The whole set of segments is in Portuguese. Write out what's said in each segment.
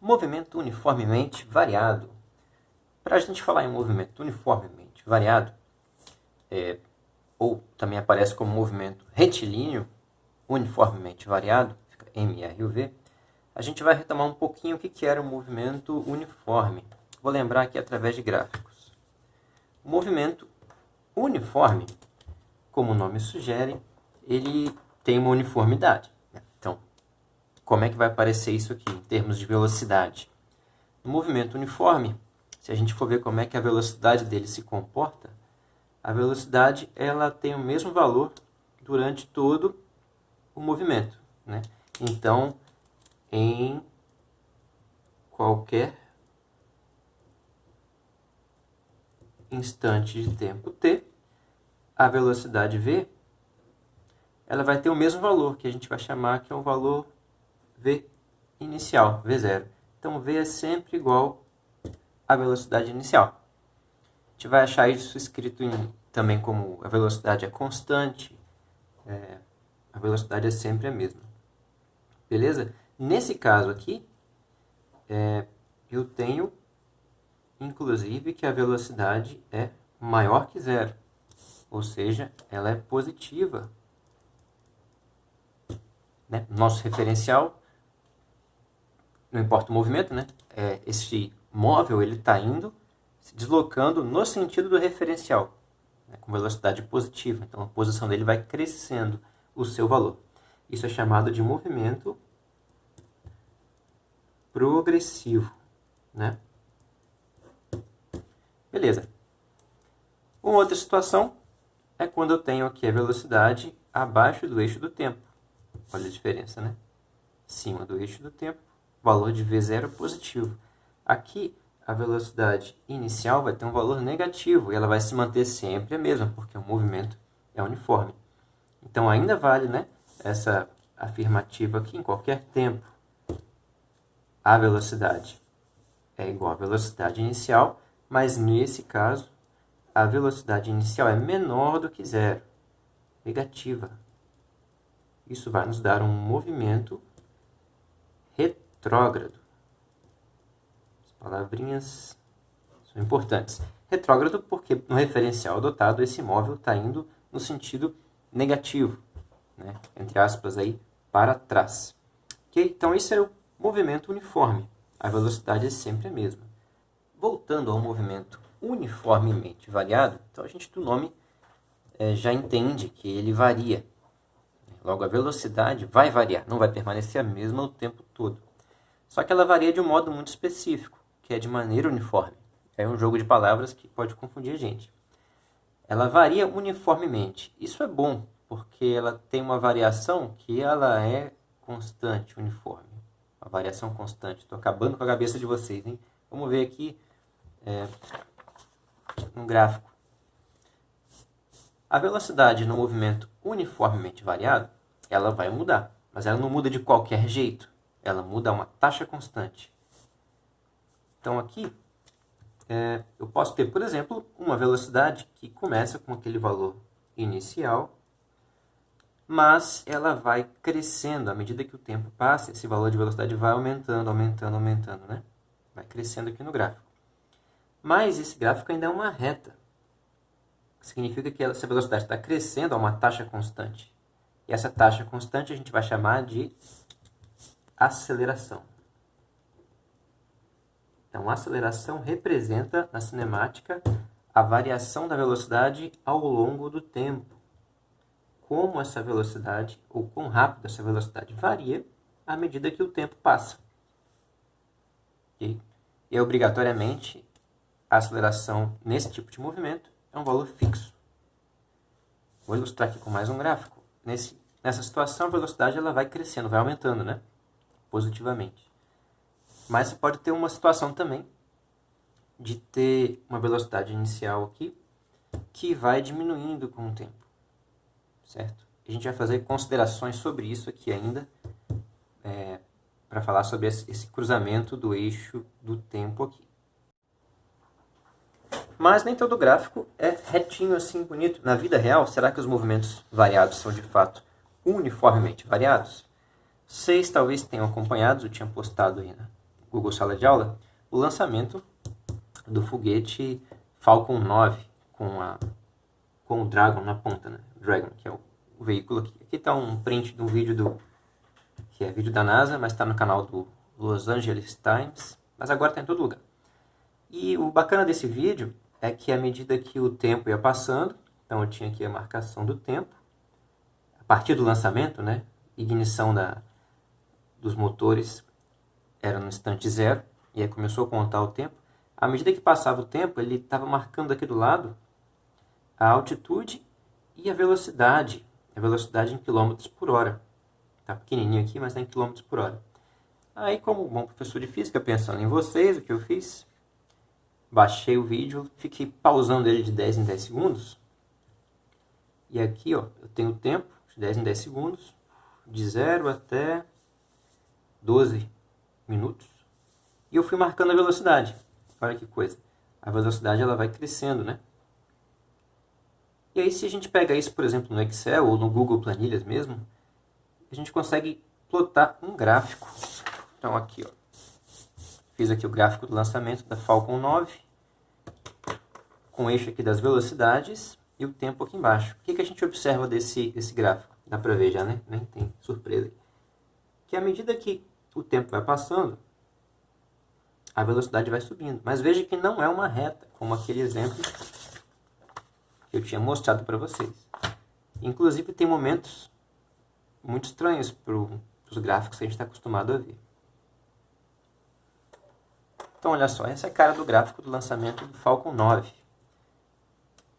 Movimento uniformemente variado. Para a gente falar em movimento uniformemente variado, ou também aparece como movimento retilíneo uniformemente variado, fica MRUV, a gente vai retomar um pouquinho o que era o movimento uniforme. Vou lembrar aqui através de gráficos. O movimento uniforme, como o nome sugere, ele tem uma uniformidade. Então, como é que vai aparecer isso aqui em termos de velocidade? No movimento uniforme, se a gente for ver como é que a velocidade dele se comporta, a velocidade ela tem o mesmo valor durante todo o movimento, né? Então, em qualquer instante de tempo t, a velocidade v ela vai ter o mesmo valor, que a gente vai chamar que é o valor v inicial, v0. Então, v é sempre igual à velocidade inicial. A gente vai achar isso escrito também como a velocidade é constante, a velocidade é sempre a mesma. Beleza? Nesse caso aqui, eu tenho, inclusive, que a velocidade é maior que zero. Ou seja, ela é positiva. Né? Nosso referencial, não importa o movimento, né? Esse móvel está indo, se deslocando no sentido do referencial, né? Com velocidade positiva. Então, a posição dele vai crescendo o seu valor. Isso é chamado de movimento progressivo, né? Beleza. Uma outra situação é quando eu tenho aqui a velocidade abaixo do eixo do tempo. Olha a diferença, né? Acima do eixo do tempo, valor de V0 positivo. Aqui, a velocidade inicial vai ter um valor negativo e ela vai se manter sempre a mesma, porque o movimento é uniforme. Então, ainda vale, né, essa afirmativa aqui em qualquer tempo. A velocidade é igual à velocidade inicial, mas nesse caso, a velocidade inicial é menor do que zero, negativa. Isso vai nos dar um movimento retrógrado. As palavrinhas são importantes. Retrógrado porque no referencial adotado esse móvel está indo no sentido negativo, né? Entre aspas, aí, para trás. Okay? Então, esse é o movimento uniforme. A velocidade é sempre a mesma. Voltando ao movimento uniformemente variado, então a gente do nome já entende que ele varia. Logo, a velocidade vai variar, não vai permanecer a mesma o tempo todo. Só que ela varia de um modo muito específico, que é de maneira uniforme. É um jogo de palavras que pode confundir a gente. Ela varia uniformemente. Isso é bom, porque ela tem uma variação que ela é constante, uniforme. Uma variação constante. Estou acabando com a cabeça de vocês, hein? Vamos ver aqui um gráfico. A velocidade no movimento uniformemente variado, ela vai mudar. Mas ela não muda de qualquer jeito. Ela muda a uma taxa constante. Então aqui, eu posso ter, por exemplo, uma velocidade que começa com aquele valor inicial, mas ela vai crescendo. À medida que o tempo passa, esse valor de velocidade vai aumentando, aumentando, aumentando, né? Vai crescendo aqui no gráfico. Mas esse gráfico ainda é uma reta. Significa que essa velocidade está crescendo a uma taxa constante. E essa taxa constante a gente vai chamar de aceleração. Então, a aceleração representa, na cinemática, a variação da velocidade ao longo do tempo. Como essa velocidade, ou quão rápido essa velocidade varia à medida que o tempo passa. Okay? E obrigatoriamente, a aceleração nesse tipo de movimento é um valor fixo. Vou ilustrar aqui com mais um gráfico. Nessa situação, a velocidade ela vai crescendo, vai aumentando, né? Positivamente. Mas você pode ter uma situação também de ter uma velocidade inicial aqui que vai diminuindo com o tempo. Certo? A gente vai fazer considerações sobre isso aqui ainda para falar sobre esse cruzamento do eixo do tempo aqui. Mas nem todo gráfico é retinho assim, bonito. Na vida real, será que os movimentos variados são de fato uniformemente variados? Vocês talvez tenham acompanhado, eu tinha postado aí Google Sala de Aula o lançamento do foguete Falcon 9 com o Dragon na ponta, né? Dragon, que é o veículo aqui. Aqui está um print de um vídeo que é vídeo da NASA, mas está no canal do Los Angeles Times, mas agora está em todo lugar. E o bacana desse vídeo é que à medida que o tempo ia passando, então eu tinha aqui a marcação do tempo, a partir do lançamento, né? Ignição dos motores era no instante zero, e aí começou a contar o tempo. À medida que passava o tempo, ele estava marcando aqui do lado a altitude e a velocidade em quilômetros por hora. Está pequenininho aqui, mas está em quilômetros por hora. Aí, como bom professor de física, pensando em vocês, o que eu fiz? Baixei o vídeo, fiquei pausando ele de 10 em 10 segundos. E aqui, ó, eu tenho o tempo de 10 em 10 segundos, de 0 até 12 minutos. E eu fui marcando a velocidade. Olha que coisa. A velocidade ela vai crescendo, né? E aí, se a gente pega isso, por exemplo, no Excel ou no Google Planilhas mesmo, a gente consegue plotar um gráfico. Então, aqui, ó, fiz aqui o gráfico do lançamento da Falcon 9, com o eixo aqui das velocidades e o tempo aqui embaixo. O que a gente observa desse gráfico? Dá para ver já, né? Nem tem surpresa. Que à medida que o tempo vai passando, a velocidade vai subindo. Mas veja que não é uma reta, como aquele exemplo que eu tinha mostrado para vocês. Inclusive, tem momentos muito estranhos para os gráficos que a gente está acostumado a ver. Então, olha só, essa é a cara do gráfico do lançamento do Falcon 9.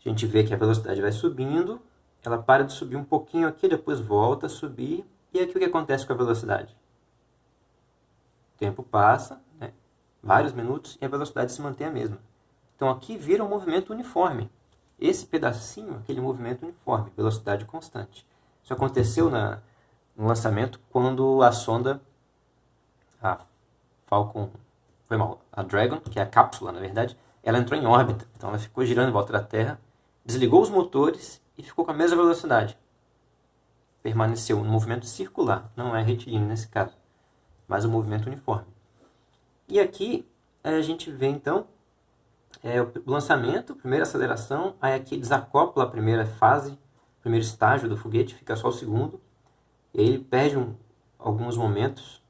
A gente vê que a velocidade vai subindo, ela para de subir um pouquinho aqui, depois volta a subir. E aqui o que acontece com a velocidade? O tempo passa, né, vários minutos, e a velocidade se mantém a mesma. Então, aqui vira um movimento uniforme. Esse pedacinho, aquele movimento uniforme, velocidade constante. Isso aconteceu no lançamento quando a sonda, a Falcon, a Dragon, que é a cápsula, na verdade, ela entrou em órbita. Então ela ficou girando em volta da Terra, desligou os motores e ficou com a mesma velocidade. Permaneceu no movimento circular, não é retilíneo nesse caso, mas um movimento uniforme. E aqui a gente vê então o lançamento, primeira aceleração, aí aqui desacopla a primeira fase, primeiro estágio do foguete, fica só o segundo, e aí ele perde alguns momentos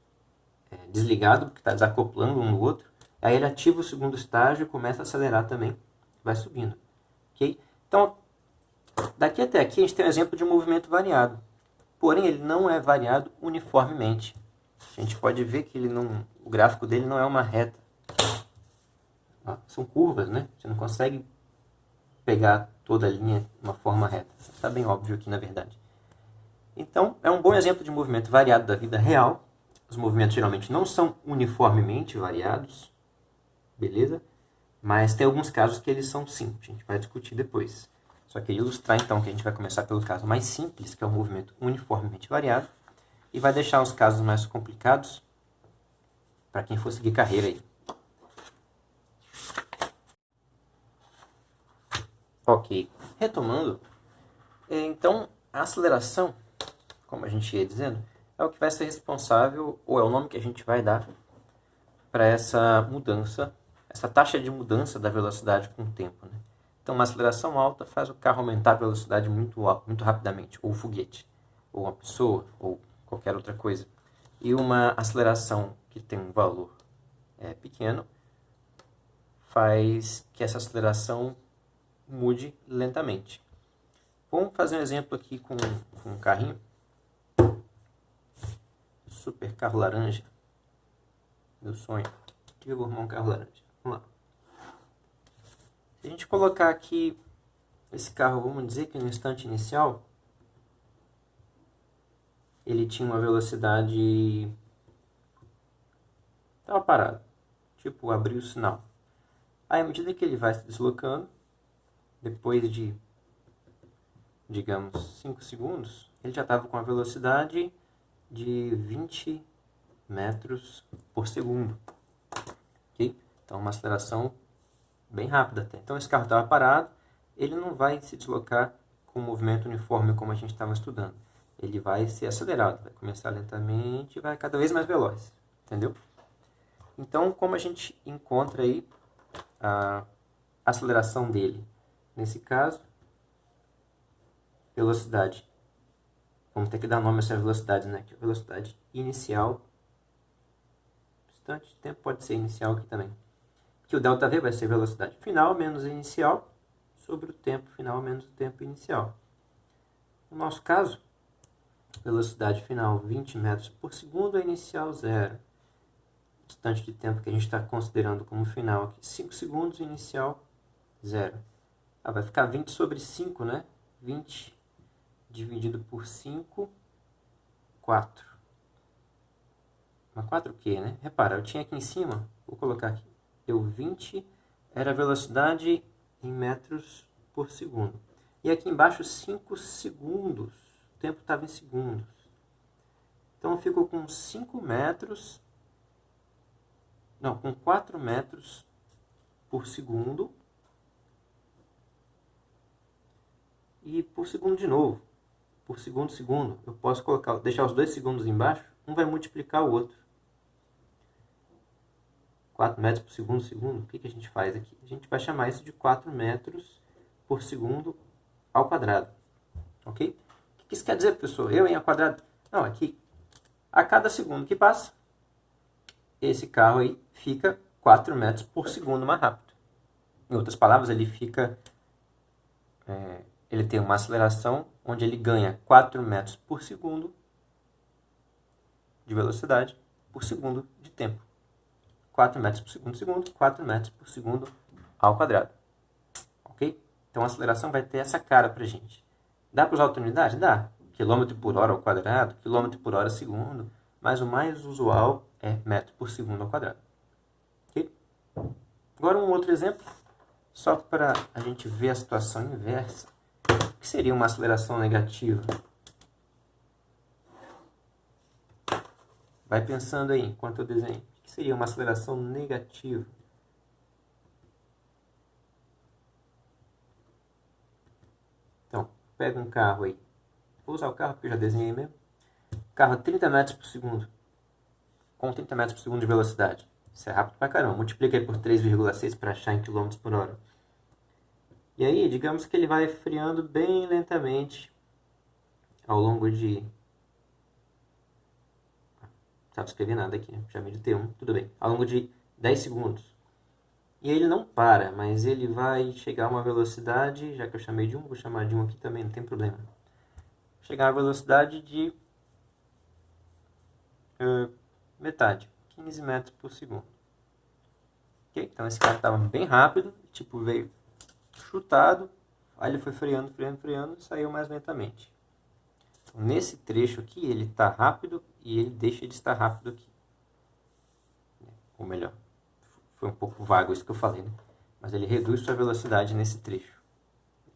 desligado, porque está desacoplando um no outro, aí ele ativa o segundo estágio e começa a acelerar também, vai subindo. Okay? Então, daqui até aqui a gente tem um exemplo de um movimento variado, porém ele não é variado uniformemente. A gente pode ver que o gráfico dele não é uma reta. São curvas, né? Você não consegue pegar toda a linha de uma forma reta. Está bem óbvio aqui, na verdade. Então, é um bom exemplo de movimento variado da vida real. Os movimentos geralmente não são uniformemente variados, beleza? Mas tem alguns casos que eles são sim, a gente vai discutir depois. Só que ilustrar então que a gente vai começar pelo caso mais simples, que é o movimento uniformemente variado, e vai deixar os casos mais complicados para quem for seguir carreira aí. Ok, retomando, então a aceleração, como a gente ia dizendo, é o que vai ser responsável, ou é o nome que a gente vai dar para essa mudança, essa taxa de mudança da velocidade com o tempo, né? Então uma aceleração alta faz o carro aumentar a velocidade muito rapidamente, ou o foguete, ou uma pessoa, ou qualquer outra coisa. E uma aceleração que tem um valor pequeno faz que essa aceleração mude lentamente. Vamos fazer um exemplo aqui com um carrinho. Super carro laranja. Meu sonho. Eu vou arrumar um carro laranja. Vamos lá. Se a gente colocar aqui esse carro, vamos dizer que no instante inicial ele tinha uma velocidade... estava parado. Tipo, abriu o sinal. Aí, à medida que ele vai se deslocando, depois de, digamos, 5 segundos, ele já estava com a velocidade de 20 metros por segundo. Okay? Então, uma aceleração bem rápida até. Então, esse carro estava parado, ele não vai se deslocar com um movimento uniforme como a gente estava estudando. Ele vai ser acelerado, vai começar lentamente e vai cada vez mais veloz. Entendeu? Então, como a gente encontra aí a aceleração dele? Nesse caso, velocidade. Vamos ter que dar nome a essa velocidade, né? Que é a velocidade inicial. Instante de tempo pode ser inicial aqui também. Que o ΔV vai ser velocidade final menos inicial sobre o tempo final menos o tempo inicial. No nosso caso, velocidade final 20 metros por segundo, a inicial 0. Instante de tempo que a gente está considerando como final aqui, 5 segundos, inicial 0. Vai ficar 20 sobre 5, né? 20 dividido por 5, 4. Mas 4 o quê, né? Repara, eu tinha aqui em cima, vou colocar aqui, deu 20, era a velocidade em metros por segundo. E aqui embaixo 5 segundos, o tempo estava em segundos. Então eu fico com 5 metros, não, com 4 metros por segundo. E por segundo de novo, por segundo, eu posso deixar os 2 segundos embaixo, um vai multiplicar o outro. 4 metros por segundo, o que a gente faz aqui? A gente vai chamar isso de 4 metros por segundo ao quadrado. Ok? O que isso quer dizer, professor? Eu em ao quadrado? Não, aqui, a cada segundo que passa, esse carro aí fica 4 metros por segundo mais rápido. Em outras palavras, ele tem uma aceleração onde ele ganha 4 metros por segundo de velocidade por segundo de tempo. 4 metros por segundo, 4 metros por segundo ao quadrado. Ok? Então a aceleração vai ter essa cara para a gente. Dá para usar outra unidade? Dá. Quilômetro por hora ao quadrado, quilômetro por hora segundo, mas o mais usual é metro por segundo ao quadrado. Ok? Agora um outro exemplo, só para a gente ver a situação inversa. O que seria uma aceleração negativa? Vai pensando aí enquanto eu desenho. O que seria uma aceleração negativa? Então, pega um carro aí. Vou usar o carro porque eu já desenhei mesmo. Carro a 30 metros por segundo. Com 30 metros por segundo de velocidade. Isso é rápido pra caramba. Multiplica aí por 3,6 para achar em quilômetros por hora. E aí, digamos que ele vai freando bem lentamente ao longo de... Não sabe escrever nada aqui, né? Chamei de T1, tudo bem. Ao longo de 10 segundos. E aí ele não para, mas ele vai chegar a uma velocidade, já que eu chamei de 1, vou chamar de 1 aqui também, não tem problema. Chegar a uma velocidade de metade, 15 metros por segundo. Okay? Então esse cara estava bem rápido, tipo veio chutado, aí ele foi freando e saiu mais lentamente. Então, nesse trecho aqui ele está rápido e ele deixa de estar rápido aqui. Ou melhor, foi um pouco vago isso que eu falei, né? Mas ele reduz sua velocidade nesse trecho.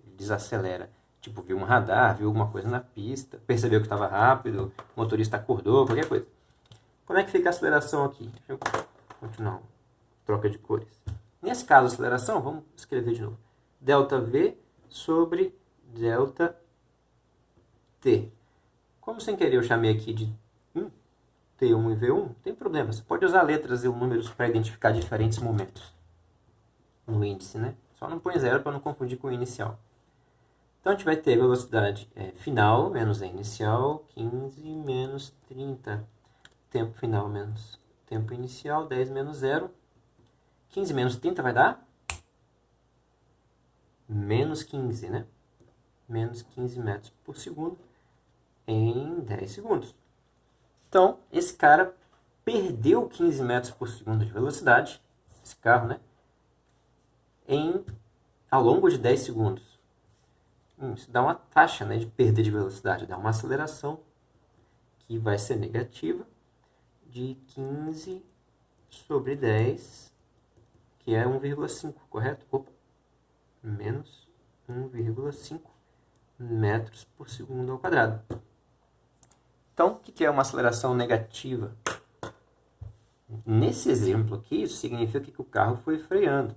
Ele desacelera. Tipo, viu um radar, viu alguma coisa na pista, percebeu que estava rápido, o motorista acordou, qualquer coisa. Como é que fica a aceleração aqui? Deixa eu continuar. Troca de cores. Nesse caso, a aceleração, vamos escrever de novo. ΔV sobre ΔT. Como sem querer eu chamei aqui de T1 e V1, não tem problema. Você pode usar letras e números para identificar diferentes momentos no índice, né? Só não põe 0 para não confundir com o inicial. Então a gente vai ter velocidade final menos a inicial, 15 menos 30. Tempo final menos tempo inicial, 10 menos 0. 15 menos 30 vai dar? Menos 15, né? Menos 15 metros por segundo em 10 segundos. Então, esse cara perdeu 15 metros por segundo de velocidade, esse carro, né? Ao longo de 10 segundos. Isso dá uma taxa, né, de perda de velocidade, dá uma aceleração que vai ser negativa de 15 sobre 10, que é 1,5, correto? Opa, menos 1,5 metros por segundo ao quadrado. Então, o que é uma aceleração negativa? Nesse exemplo aqui, isso significa que o carro foi freando.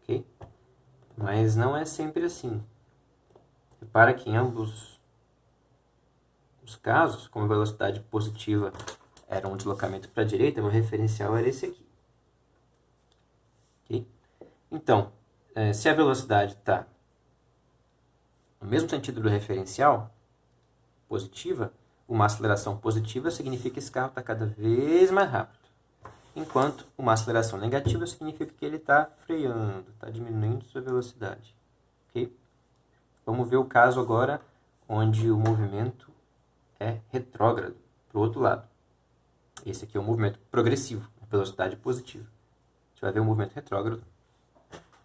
Ok? Mas não é sempre assim. Repara que em ambos os casos, como a velocidade positiva era um deslocamento para a direita, meu referencial era esse aqui. Okay? Então, se a velocidade está no mesmo sentido do referencial, positiva, uma aceleração positiva significa que esse carro está cada vez mais rápido. Enquanto uma aceleração negativa significa que ele está freando, está diminuindo sua velocidade. Okay? Vamos ver o caso agora onde o movimento é retrógrado, para o outro lado. Esse aqui é um movimento progressivo, velocidade positiva. A gente vai ver um movimento retrógrado,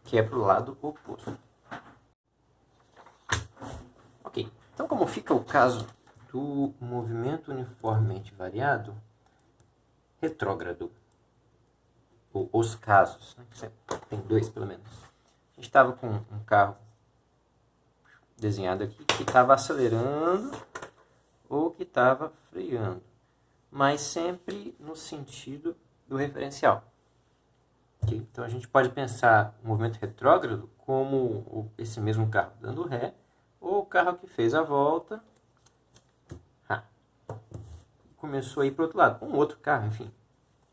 que é para o lado oposto. Ok, então como fica o caso do movimento uniformemente variado retrógrado? Ou os casos, né? Tem dois pelo menos. A gente estava com um carro desenhado aqui que estava acelerando ou que estava freando, mas sempre no sentido do referencial. Okay? Então a gente pode pensar o movimento retrógrado como esse mesmo carro dando ré, ou o carro que fez a volta começou a ir para o outro lado, um outro carro, enfim.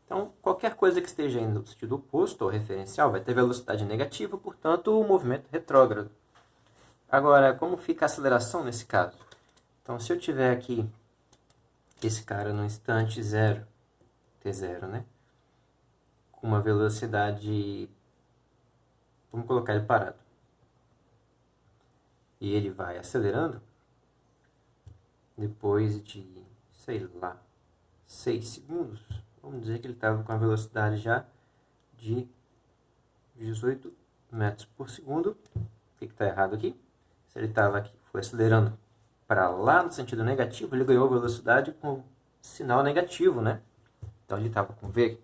Então, qualquer coisa que esteja indo no sentido oposto ao referencial vai ter velocidade negativa, portanto, o movimento retrógrado. Agora, como fica a aceleração nesse caso? Então, se eu tiver aqui esse cara no instante zero, t0, né? Com uma velocidade, vamos colocar ele parado. E ele vai acelerando, depois de, sei lá, 6 segundos, vamos dizer que ele estava com a velocidade já de 18 metros por segundo. O que está errado aqui? Se ele estava aqui, foi acelerando para lá no sentido negativo, ele ganhou velocidade com sinal negativo, né? Então ele estava com V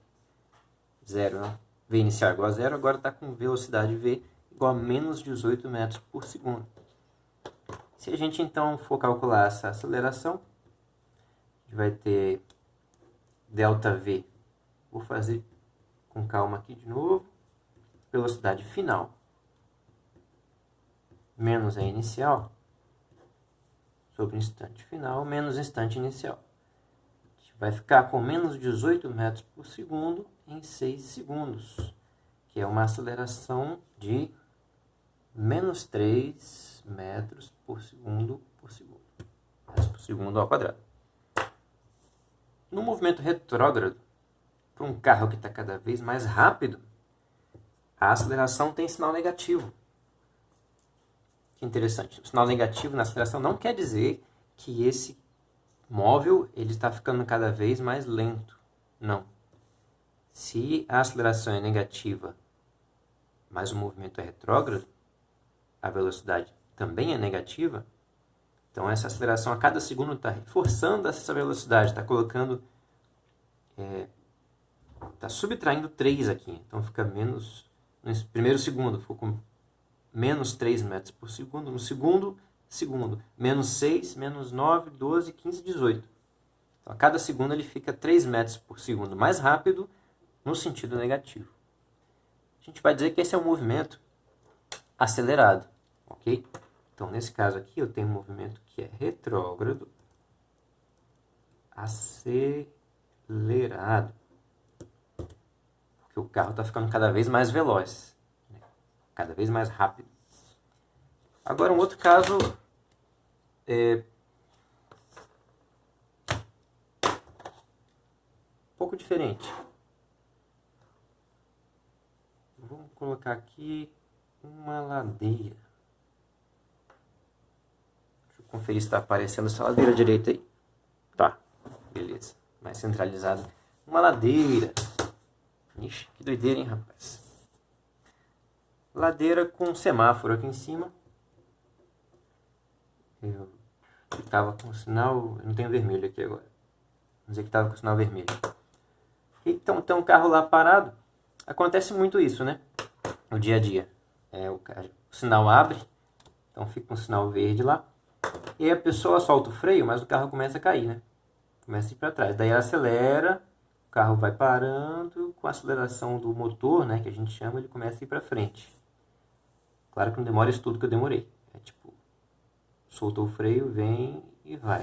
zero, né? V inicial igual a zero, agora está com velocidade V igual a menos 18 metros por segundo. Se a gente então for calcular essa aceleração, a gente vai ter ΔV, vou fazer com calma aqui de novo, velocidade final menos a inicial sobre o instante final menos o instante inicial. A gente vai ficar com menos 18 metros por segundo em 6 segundos, que é uma aceleração de menos 3 metros por segundo, metros por segundo ao quadrado. No movimento retrógrado, para um carro que está cada vez mais rápido, a aceleração tem sinal negativo. Que interessante. O sinal negativo na aceleração não quer dizer que esse móvel está ficando cada vez mais lento. Não. Se a aceleração é negativa, mas o movimento é retrógrado, a velocidade também é negativa, então essa aceleração a cada segundo está reforçando essa velocidade, está colocando, está subtraindo 3 aqui, então fica menos, no primeiro segundo ficou com menos 3 metros por segundo, no segundo, menos 6, menos 9, 12, 15, 18. Então a cada segundo ele fica 3 metros por segundo mais rápido no sentido negativo. A gente vai dizer que esse é um movimento acelerado, ok? Então, nesse caso aqui, eu tenho um movimento que é retrógrado, acelerado, porque o carro está ficando cada vez mais veloz, né? Cada vez mais rápido. Agora, um outro caso um pouco diferente. Vamos colocar aqui uma ladeira. Deixa eu conferir se está aparecendo essa ladeira direita aí. Tá, beleza. Mais centralizado. Uma ladeira. Ixi, que doideira, hein, rapaz. Ladeira com semáforo aqui em cima. Eu estava com o sinal... Eu não tenho vermelho aqui agora. Vamos dizer que estava com o sinal vermelho. Então, tem um carro lá parado. Acontece muito isso, né? No dia a dia. O sinal abre, então fica um sinal verde lá. E aí a pessoa solta o freio, mas o carro começa a cair, né? Começa a ir para trás. Daí ela acelera, o carro vai parando, com a aceleração do motor, né, que a gente chama, ele começa a ir para frente. Claro que não demora isso tudo que eu demorei. É tipo, soltou o freio, vem e vai.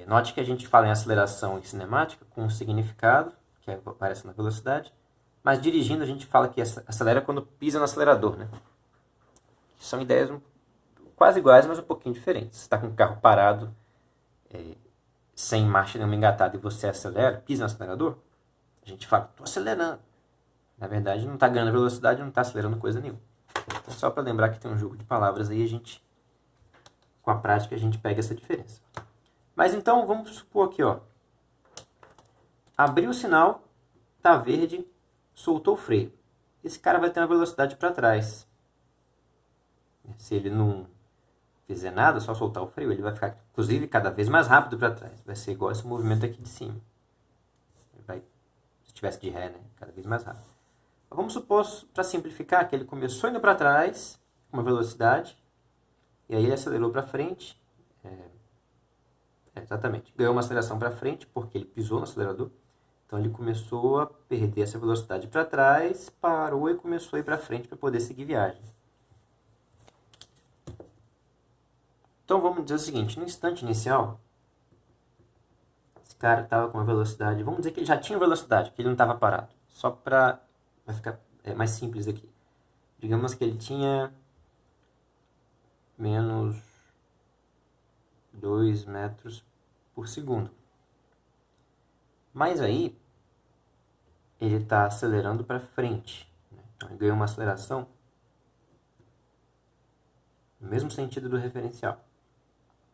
Note que a gente fala em aceleração em cinemática com um significado, que aparece na velocidade, mas dirigindo a gente fala que acelera quando pisa no acelerador, né? São ideias quase iguais, mas um pouquinho diferentes. Você está com o carro parado, sem marcha nenhuma engatada, e você acelera, pisa no acelerador, a gente fala, estou acelerando. Na verdade, não está ganhando velocidade, não está acelerando coisa nenhuma. Então, só para lembrar que tem um jogo de palavras aí, com a prática a gente pega essa diferença. Mas então, vamos supor aqui, ó. Abriu o sinal, tá verde, soltou o freio. Esse cara vai ter uma velocidade para trás. Se ele não fizer nada, só soltar o freio, ele vai ficar, inclusive, cada vez mais rápido para trás. Vai ser igual esse movimento aqui de cima. Ele vai, se tivesse de ré, né? Cada vez mais rápido. Mas vamos supor, para simplificar, que ele começou indo para trás, com uma velocidade, e aí ele acelerou para frente. Exatamente. Ganhou uma aceleração para frente, porque ele pisou no acelerador. Então ele começou a perder essa velocidade para trás, parou e começou a ir para frente para poder seguir viagem. Então vamos dizer o seguinte, no instante inicial, esse cara estava com uma velocidade, vamos dizer que ele já tinha velocidade, que ele não estava parado. Só para vai ficar mais simples aqui. Digamos que ele tinha menos 2 metros por segundo. Mas aí, ele está acelerando para frente. Então, ele ganhou uma aceleração no mesmo sentido do referencial.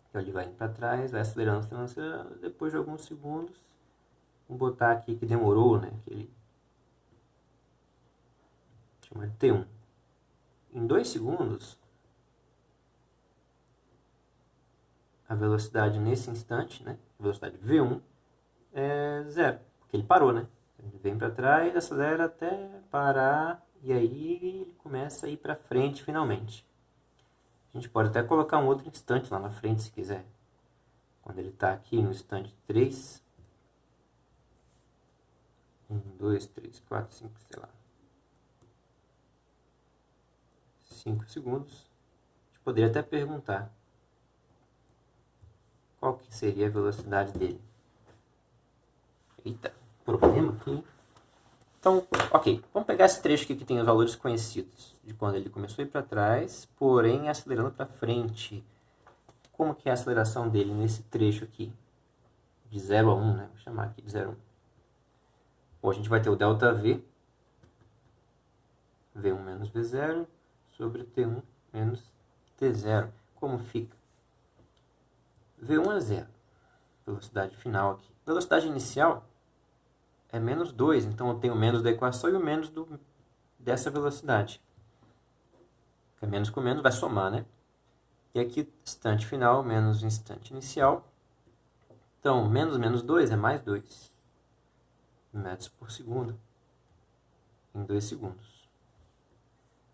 Então, ele vai indo para trás, vai acelerando, acelerando, acelerando. Depois de alguns segundos, vamos botar aqui que demorou, né? Que ele chama de T1. Em 2 segundos, a velocidade nesse instante, né? A velocidade V1 é 0, porque ele parou, né? Ele vem para trás, acelera até parar e aí ele começa a ir para frente finalmente. A gente pode até colocar um outro instante lá na frente se quiser. Quando ele está aqui no instante 3, 1, 2, 3, 4, 5, sei lá, 5 segundos, a gente poderia até perguntar qual que seria a velocidade dele. Eita, problema aqui. Então, ok, vamos pegar esse trecho aqui que tem os valores conhecidos, de quando ele começou a ir para trás, porém acelerando para frente. Como que é a aceleração dele nesse trecho aqui? De 0 a 1, né? Vou chamar aqui de 0 a 1. Bom, a gente vai ter o ΔV, V1 menos V0, sobre T1 menos T0. Como fica? V1 é 0, velocidade final aqui. Velocidade inicial é menos 2, então eu tenho o menos da equação e o menos dessa velocidade. Porque menos com menos vai somar, né? E aqui, instante final menos instante inicial. Então, menos 2 é mais 2 metros por segundo em 2 segundos.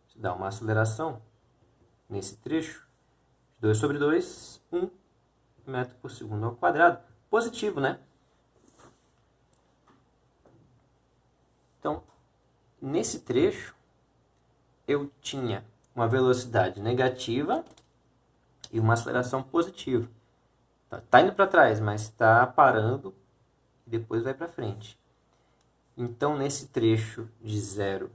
Isso dá uma aceleração nesse trecho de 2 sobre 2, 1 metro por segundo ao quadrado. Positivo, né? Então, nesse trecho, eu tinha uma velocidade negativa e uma aceleração positiva. Está indo para trás, mas está parando e depois vai para frente. Então, nesse trecho de 0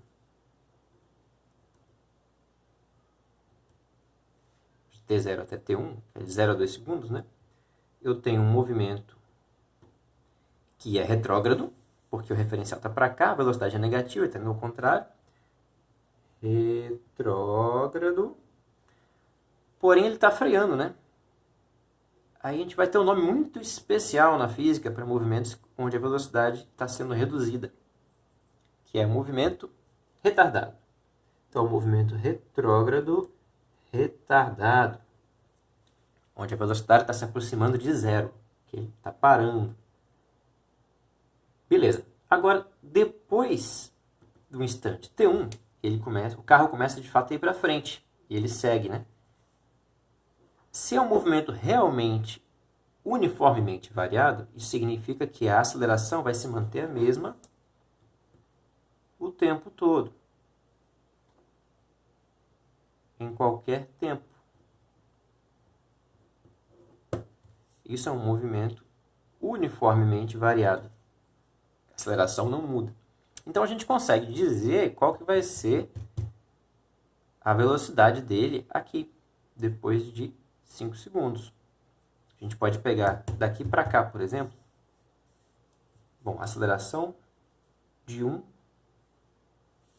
de T0 até T1, de 0 a 2 segundos, né? Eu tenho um movimento que é retrógrado, porque o referencial está para cá, a velocidade é negativa, está indo ao contrário. Retrógrado. Porém, ele está freando, né? Aí a gente vai ter um nome muito especial na física para movimentos onde a velocidade está sendo reduzida, que é movimento retardado. Então, o movimento retrógrado retardado, onde a velocidade está se aproximando de 0, que ele está parando. Beleza. Agora, depois do instante T1, o carro começa de fato a ir para frente. E ele segue, né? Se é um movimento realmente uniformemente variado, isso significa que a aceleração vai se manter a mesma o tempo todo. Em qualquer tempo. Isso é um movimento uniformemente variado. A aceleração não muda. Então a gente consegue dizer qual que vai ser a velocidade dele aqui, depois de 5 segundos. A gente pode pegar daqui para cá, por exemplo. Bom, aceleração de 1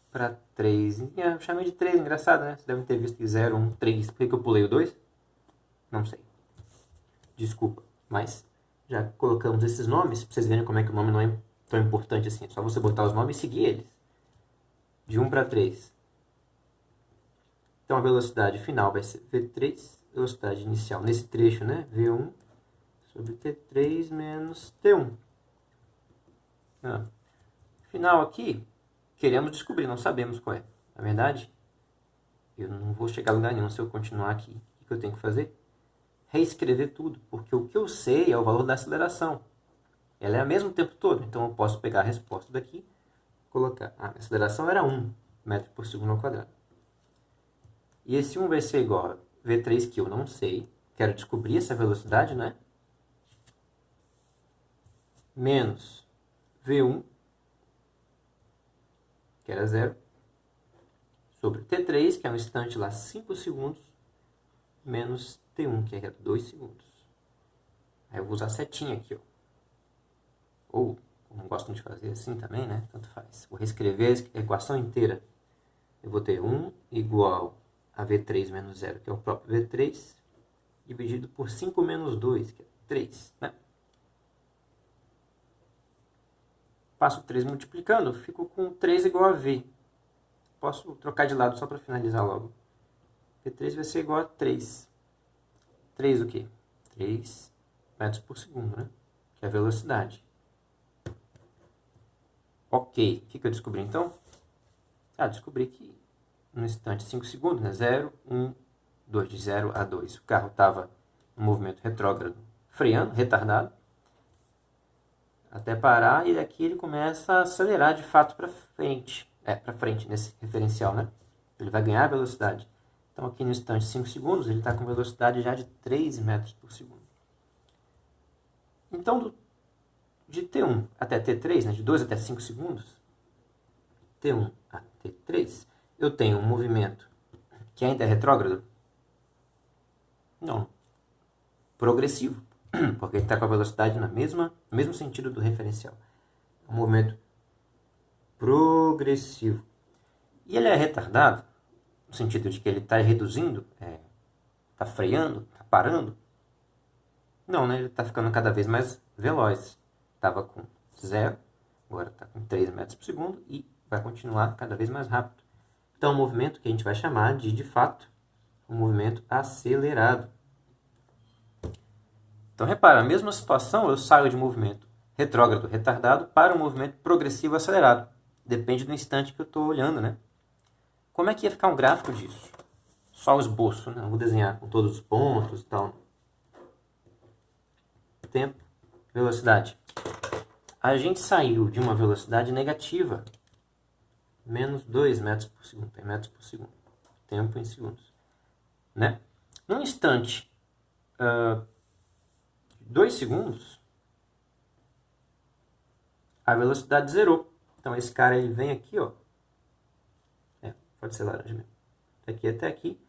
para 3. Eu chamei de 3, engraçado, né? Vocês devem ter visto que 0, 1, 3. Por que eu pulei o 2? Não sei. Desculpa, mas já colocamos esses nomes, para vocês verem como é que o nome não é tão importante assim. É só você botar os nomes e seguir eles. De 1 para 3. Então a velocidade final vai ser V3, velocidade inicial nesse trecho, né? V1 sobre T3 menos T1. Final aqui, queremos descobrir, não sabemos qual é. Na verdade, eu não vou chegar a lugar nenhum se eu continuar aqui. O que eu tenho que fazer? Reescrever tudo, porque o que eu sei é o valor da aceleração. Ela é a mesma o tempo todo, então eu posso pegar a resposta daqui, colocar. A aceleração era 1 metro por segundo ao quadrado. E esse 1 vai ser igual a V3, que eu não sei, quero descobrir essa velocidade, né? Menos V1, que era 0, sobre T3, que é um instante lá 5 segundos, menos T1, que é 2 segundos. Aí eu vou usar a setinha aqui, ó. Ou, como gostam de fazer assim também, né? Tanto faz. Vou reescrever a equação inteira. Eu vou ter 1 igual a V3 menos 0, que é o próprio V3, dividido por 5 menos 2, que é 3, né? Passo 3 multiplicando, fico com 3 igual a V. Posso trocar de lado só para finalizar logo. V3 vai ser igual a 3. 3 o quê? 3 metros por segundo, né? Que é a velocidade. Ok. O que eu descobri então? Descobri que no instante 5 segundos, né? 0, 1, 2, de 0 a 2. O carro estava no movimento retrógrado, freando, retardado, até parar, e daqui ele começa a acelerar de fato para frente. Para frente nesse referencial, né? Ele vai ganhar velocidade. Então aqui no instante 5 segundos, ele está com velocidade já de 3 metros por segundo. Então, de T1 até T3, né? De 2 até 5 segundos, T1 a T3, eu tenho um movimento que ainda é retrógrado? Não. Progressivo, porque ele está com a velocidade no mesmo sentido do referencial. É um movimento progressivo. E ele é retardado, no sentido de que ele está reduzindo, está freando, está parando? Não, né? Ele está ficando cada vez mais veloz. Estava com 0, agora está com 3 metros por segundo e vai continuar cada vez mais rápido. Então, é um movimento que a gente vai chamar de fato, um movimento acelerado. Então, repara, a mesma situação, eu saio de movimento retrógrado, retardado, para um movimento progressivo acelerado. Depende do instante que eu estou olhando, né? Como é que ia ficar um gráfico disso? Só o esboço, né? Eu vou desenhar com todos os pontos e tal. Tempo, velocidade. A gente saiu de uma velocidade negativa, menos 2 metros por segundo, tem metros por segundo. Tempo em segundos. Né? Num instante, 2 segundos, a velocidade zerou. Então esse cara ele vem aqui, ó. Pode ser laranja mesmo. Daqui até aqui.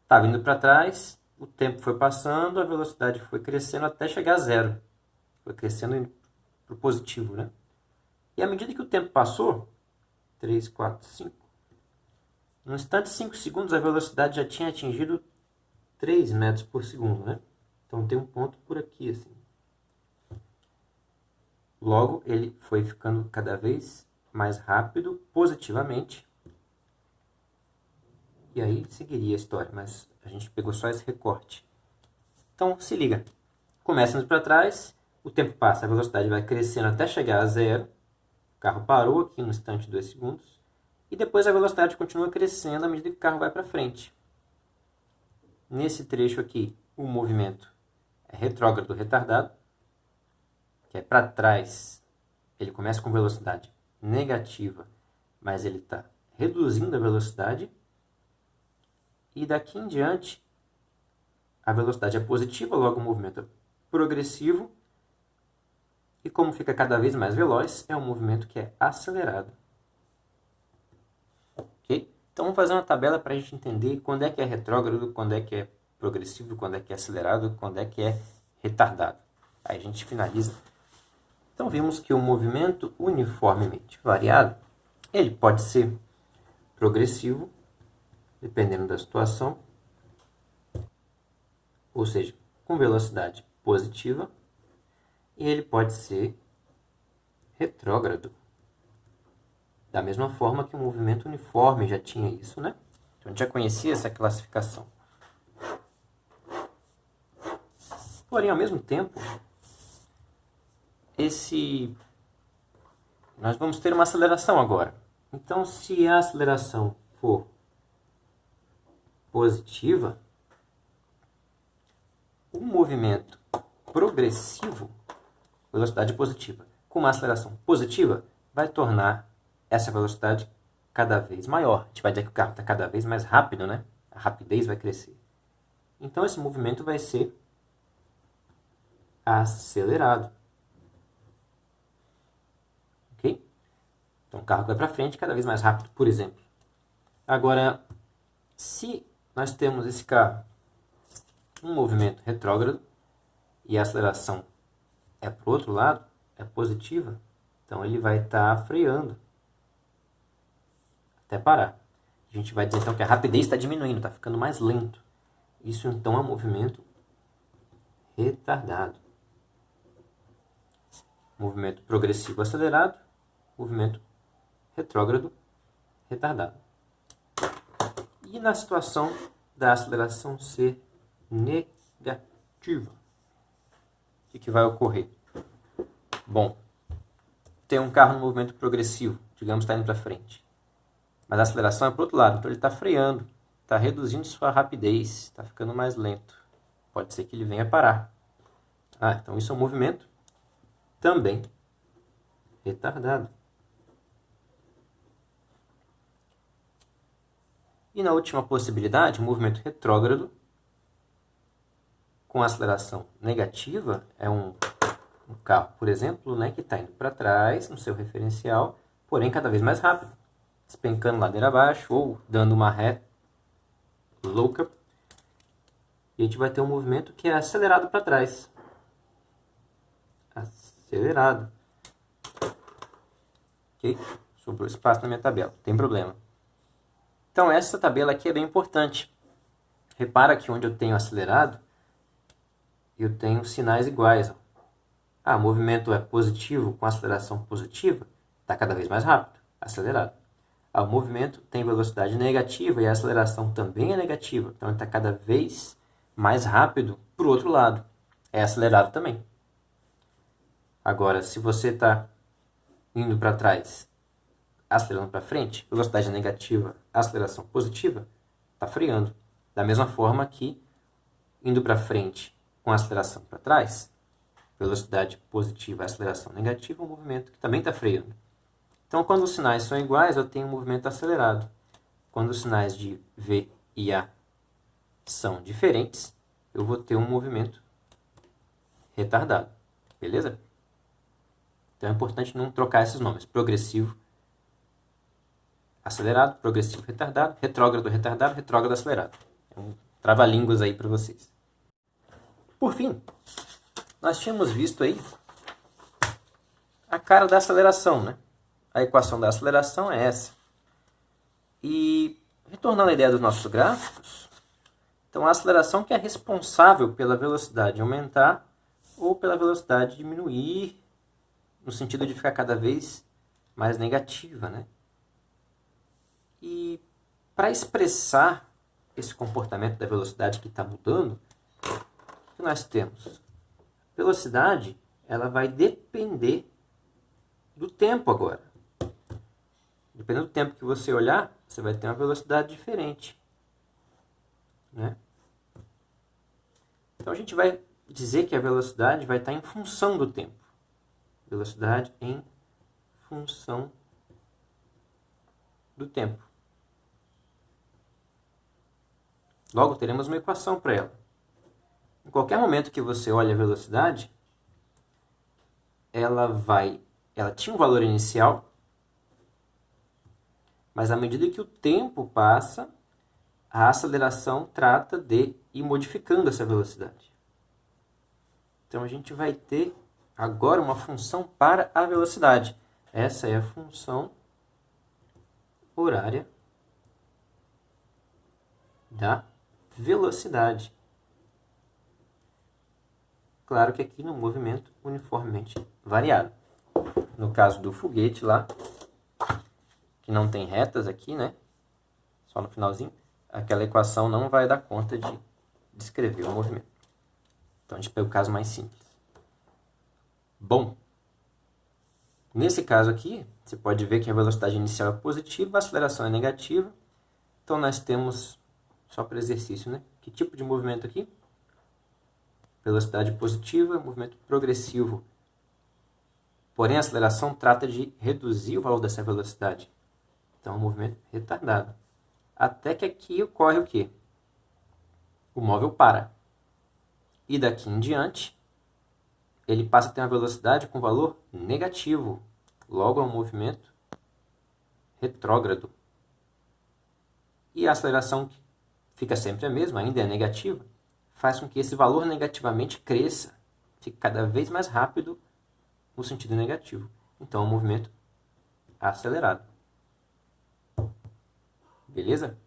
Tá vindo para trás, o tempo foi passando, a velocidade foi crescendo até chegar a 0. Foi crescendo para o positivo, né? E à medida que o tempo passou, 3, 4, 5, no instante de 5 segundos a velocidade já tinha atingido 3 metros por segundo, né? Então tem um ponto por aqui, assim. Logo, ele foi ficando cada vez mais rápido, positivamente. E aí seguiria a história, mas a gente pegou só esse recorte. Então, se liga. Começa indo para trás, o tempo passa, a velocidade vai crescendo até chegar a 0. O carro parou aqui no instante de 2 segundos. E depois a velocidade continua crescendo à medida que o carro vai para frente. Nesse trecho aqui, o movimento é retrógrado, retardado, que é para trás. Ele começa com velocidade negativa, mas ele está reduzindo a velocidade. E daqui em diante, a velocidade é positiva, logo o movimento é progressivo. E como fica cada vez mais veloz, é um movimento que é acelerado. Ok? Então vamos fazer uma tabela para a gente entender quando é que é retrógrado, quando é que é progressivo, quando é que é acelerado, quando é que é retardado. Aí a gente finaliza. Então vimos que o movimento uniformemente variado, ele pode ser progressivo, dependendo da situação, ou seja, com velocidade positiva, e ele pode ser retrógrado, da mesma forma que o movimento uniforme já tinha isso, né? Então a gente já conhecia essa classificação. Porém, ao mesmo tempo, nós vamos ter uma aceleração agora. Então, se a aceleração for positiva, o movimento progressivo, velocidade positiva, com uma aceleração positiva, vai tornar essa velocidade cada vez maior. A gente vai dizer que o carro está cada vez mais rápido, né? A rapidez vai crescer. Então, esse movimento vai ser acelerado. Ok? Então, o carro vai para frente cada vez mais rápido, por exemplo. Agora, se nós temos esse carro um movimento retrógrado e a aceleração é para o outro lado, é positiva, então ele vai estar freando até parar. A gente vai dizer então que a rapidez está diminuindo, está ficando mais lento. Isso então é um movimento retardado. Movimento progressivo acelerado, movimento retrógrado retardado. E na situação da aceleração ser negativa, o que vai ocorrer? Bom, tem um carro no movimento progressivo, digamos que está indo para frente, mas a aceleração é para o outro lado, então ele está freando, está reduzindo sua rapidez, está ficando mais lento. Pode ser que ele venha parar. Então isso é um movimento também retardado. E na última possibilidade, o movimento retrógrado com aceleração negativa é um carro, por exemplo, né, que está indo para trás no seu referencial, porém cada vez mais rápido, despencando ladeira abaixo ou dando uma ré louca. E a gente vai ter um movimento que é acelerado para trás. Acelerado. Ok? Sobrou espaço na minha tabela, não tem problema. Então essa tabela aqui é bem importante. Repara que onde eu tenho acelerado, eu tenho sinais iguais. O movimento é positivo com aceleração positiva, está cada vez mais rápido, acelerado. O movimento tem velocidade negativa e a aceleração também é negativa, então ele está cada vez mais rápido para o outro lado, é acelerado também. Agora, se você está indo para trás, acelerando para frente, velocidade negativa, aceleração positiva, está freando. Da mesma forma que indo para frente com aceleração para trás, velocidade positiva, aceleração negativa, um movimento que também está freando. Então, quando os sinais são iguais, eu tenho um movimento acelerado. Quando os sinais de V e A são diferentes, eu vou ter um movimento retardado. Beleza? Então é importante não trocar esses nomes. Progressivo, acelerado, progressivo, retardado, retrógrado, acelerado. É um trava-línguas aí para vocês. Por fim, nós tínhamos visto aí a cara da aceleração, né? A equação da aceleração é essa. E, retornando à ideia dos nossos gráficos, então a aceleração que é responsável pela velocidade aumentar ou pela velocidade diminuir, no sentido de ficar cada vez mais negativa, né? E para expressar esse comportamento da velocidade que está mudando, o que nós temos? Velocidade, ela vai depender do tempo agora. Dependendo do tempo que você olhar, você vai ter uma velocidade diferente, né? Então a gente vai dizer que a velocidade vai estar em função do tempo. Velocidade em função do tempo. Logo teremos uma equação para ela. Em qualquer momento que você olha a velocidade, ela tinha um valor inicial, mas à medida que o tempo passa, a aceleração trata de ir modificando essa velocidade. Então a gente vai ter agora uma função para a velocidade. Essa é a função horária da velocidade. Claro que aqui no movimento uniformemente variado. No caso do foguete lá, que não tem retas aqui, né? Só no finalzinho, aquela equação não vai dar conta de descrever o movimento. Então a gente pega o caso mais simples. Bom, nesse caso aqui, você pode ver que a velocidade inicial é positiva, a aceleração é negativa. Então nós temos, só para exercício, né? Que tipo de movimento aqui? Velocidade positiva, movimento progressivo. Porém, a aceleração trata de reduzir o valor dessa velocidade. Então, é um movimento retardado. Até que aqui ocorre o quê? O móvel para. E daqui em diante, ele passa a ter uma velocidade com valor negativo. Logo, é um movimento retrógrado. E a aceleração, que fica sempre a mesma, ainda é negativa, faz com que esse valor negativamente cresça, fique cada vez mais rápido no sentido negativo. Então, é um movimento acelerado. Beleza?